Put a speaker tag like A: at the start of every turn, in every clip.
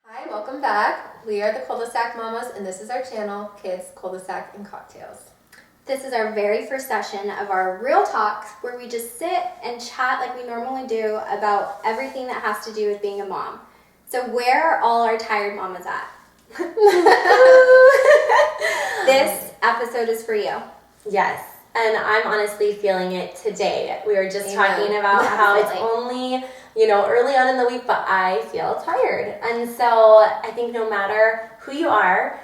A: Hi, welcome back. We are the cul-de-sac mamas, and this is our channel, Kids, Cul-de-sac, and Cocktails.
B: This is our very first session of our real talks where we just sit and chat like we normally do about everything that has to do with being a mom. So where are all our tired mamas at? This episode is for you.
C: Yes, and I'm honestly feeling it today. We were just talking about how it's only, early on in the week, but I feel tired. And so I think no matter who you are,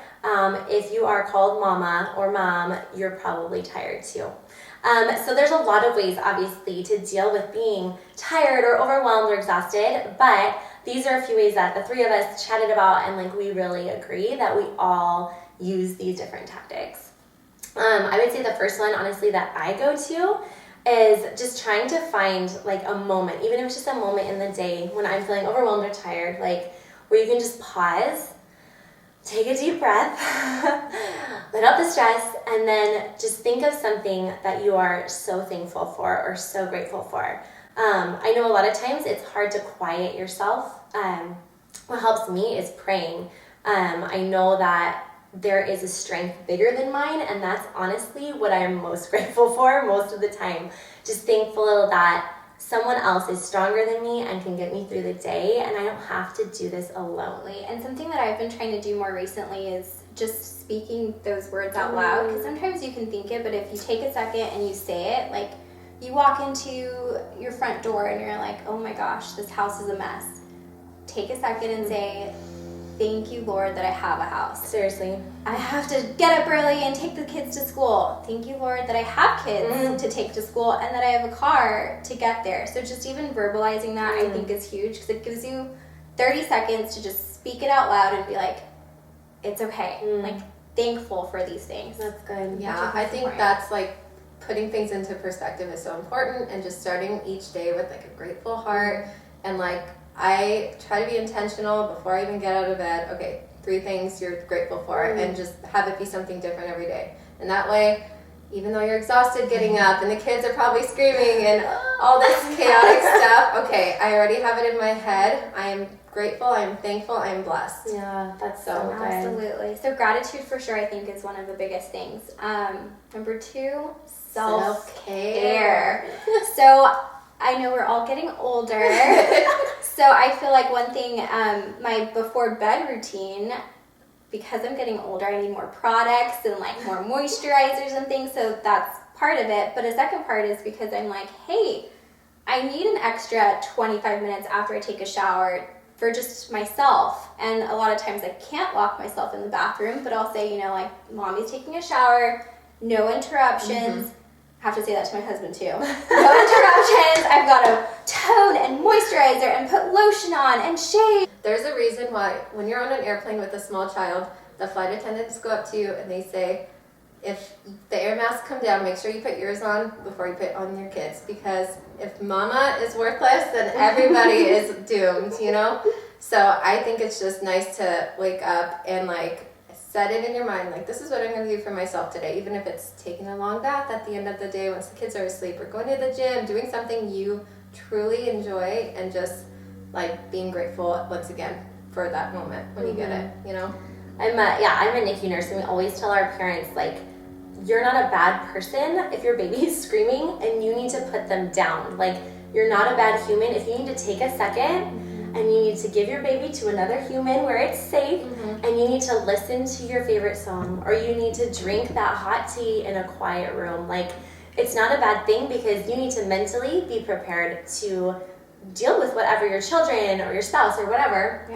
C: if you are called mama or mom, you're probably tired too. So there's a lot of ways, obviously, to deal with being tired or overwhelmed or exhausted, but these are a few ways that the three of us chatted about, and we really agree that we all use these different tactics. I would say the first one, honestly, that I go to is just trying to find a moment, even if it's just a moment in the day when I'm feeling overwhelmed or tired, where you can just pause, take a deep breath, let out the stress, and then just think of something that you are so thankful for or so grateful for. I know a lot of times it's hard to quiet yourself. What helps me is praying. I know that there is a strength bigger than mine, and that's honestly what I am most grateful for most of the time. Just thankful that someone else is stronger than me and can get me through the day, and I don't have to do this alone.
B: And something that I've been trying to do more recently is just speaking those words out loud, because sometimes you can think it, but if you take a second and you say it, you walk into your front door and you're like, oh my gosh, this house is a mess. Take a second and say, thank you, Lord, that I have a house.
C: Seriously.
B: I have to get up early and take the kids to school. Thank you, Lord, that I have kids to take to school and that I have a car to get there. So just even verbalizing that, I think, is huge, because it gives you 30 seconds to just speak it out loud and be like, it's okay. Thankful for these things.
C: That's good.
A: Yeah, I think that's putting things into perspective is so important, and just starting each day with a grateful heart. And I try to be intentional before I even get out of bed. Okay, 3 things you're grateful for, and just have it be something different every day. And that way, even though you're exhausted getting up and the kids are probably screaming and all this chaotic stuff, okay, I already have it in my head. I am grateful, I am thankful, I am blessed.
C: Yeah, that's so good.
B: Absolutely. So gratitude for sure, I think, is one of the biggest things. Number 2, self-care. So I know we're all getting older. So I feel like one thing, my before bed routine, because I'm getting older, I need more products and more moisturizers and things. So that's part of it. But a second part is because I'm hey, I need an extra 25 minutes after I take a shower for just myself. And a lot of times I can't lock myself in the bathroom, but I'll say, mommy's taking a shower, no interruptions. I have to say that to my husband too. No interruptions. I've got to tone and moisturizer and put lotion on and shave.
A: There's a reason why when you're on an airplane with a small child, the flight attendants go up to you and they say, if the air masks come down, make sure you put yours on before you put on your kids, because if mama is worthless, then everybody is doomed, So I think it's just nice to wake up and set it in your mind, this is what I'm going to do for myself today, even if it's taking a long bath at the end of the day once the kids are asleep, or going to the gym, doing something you truly enjoy, and just being grateful once again for that moment when you get it,
C: I'm a NICU nurse, and we always tell our parents, you're not a bad person if your baby is screaming and you need to put them down. You're not a bad human if you need to take a second and you need to give your baby to another human where it's safe, and you need to listen to your favorite song, or you need to drink that hot tea in a quiet room. It's not a bad thing, because you need to mentally be prepared to deal with whatever your children or your spouse or whatever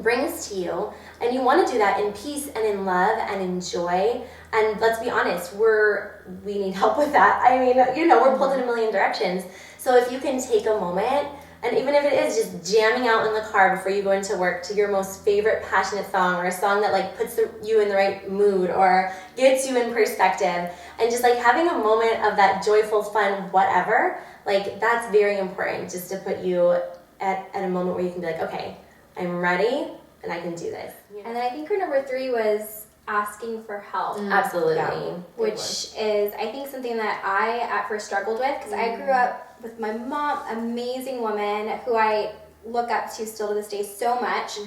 C: brings to you. And you want to do that in peace and in love and in joy. And let's be honest, we need help with that. I mean, we're pulled in a million directions. So if you can take a moment, and even if it is just jamming out in the car before you go into work to your most favorite passionate song, or a song that puts you in the right mood or gets you in perspective, and just having a moment of that joyful, fun, whatever, that's very important, just to put you at a moment where you can be okay, I'm ready and I can do this.
B: And then I think our number 3 was asking for help.
C: Absolutely.
B: Which is, I think, something that I at first struggled with, because I grew up with my mom, amazing woman who I look up to still to this day so much.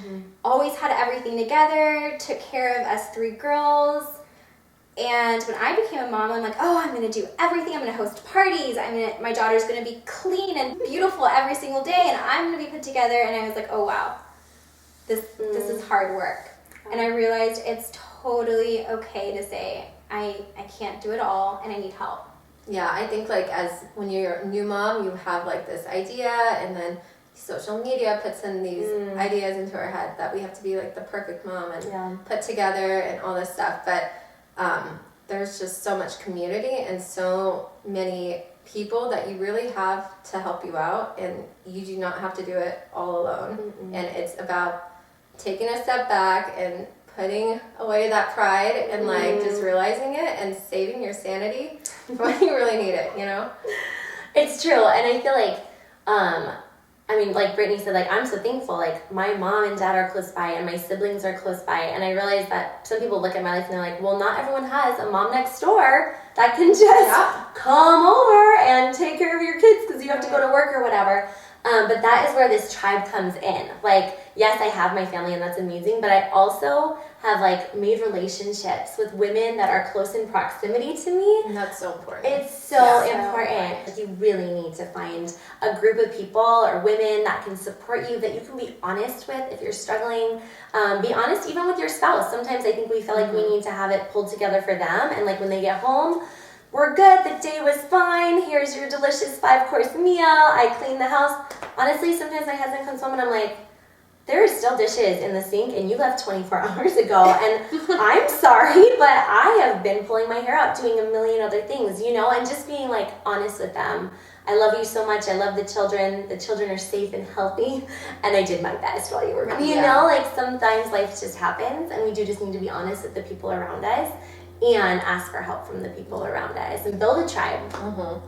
B: Always had everything together, took care of us 3 girls. And when I became a mom, I'm like, oh, I'm going to do everything. I'm going to host parties. My daughter's going to be clean and beautiful every single day, and I'm going to be put together. And I was like, oh, wow, this is hard work. And I realized it's totally okay to say, I can't do it all, and I need help.
A: Yeah, I think like as when you're a new mom, you have like this idea, and then social media puts in these ideas into our head that we have to be like the perfect mom and put together and all this stuff. But there's just so much community and so many people that you really have to help you out, and you do not have to do it all alone. And it's about taking a step back and putting away that pride and like just realizing it and saving your sanity when you really need it, you know?
C: It's true. And I feel like, I mean, like Brittany said, like, I'm so thankful. Like, my mom and dad are close by, and my siblings are close by. And I realize that some people look at my life and they're like, well, not everyone has a mom next door that can just come over and take care of your kids because you have to go to work or whatever. But that is where this tribe comes in. Like, yes, I have my family, and that's amazing, but I also have, like, made relationships with women that are close in proximity to me.
A: And that's so important.
C: It's so important. Like, you really need to find a group of people or women that can support you, that you can be honest with if you're struggling. Be honest even with your spouse. Sometimes I think we feel like we need to have it pulled together for them, and, like, when they get home, we're good, the day was fine, here's your delicious 5-course meal, I cleaned the house. Honestly, sometimes my husband comes home and I'm like, there are still dishes in the sink and you left 24 hours ago, and I'm sorry, but I have been pulling my hair out doing a million other things, you know, and just being like honest with them. I love you so much, I love the children are safe and healthy, and I did my best while you were gone. You know, like sometimes life just happens, and we do just need to be honest with the people around us and ask for help from the people around us and build a tribe.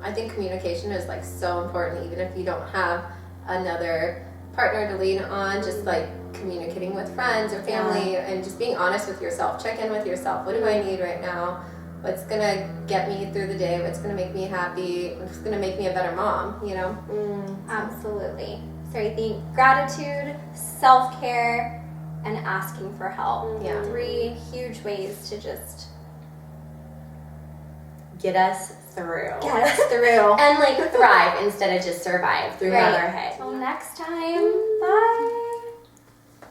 A: I think communication is like so important, even if you don't have another partner to lean on, just like communicating with friends or family and just being honest with yourself. Check in with yourself. What do I need right now? What's gonna get me through the day? What's gonna make me happy? What's gonna make me a better mom, you know?
B: Absolutely. So I think gratitude, self-care, and asking for help. 3 huge ways to just
C: get us through.
B: And like
C: thrive instead of just survive through motherhood.
B: Till next time. Bye.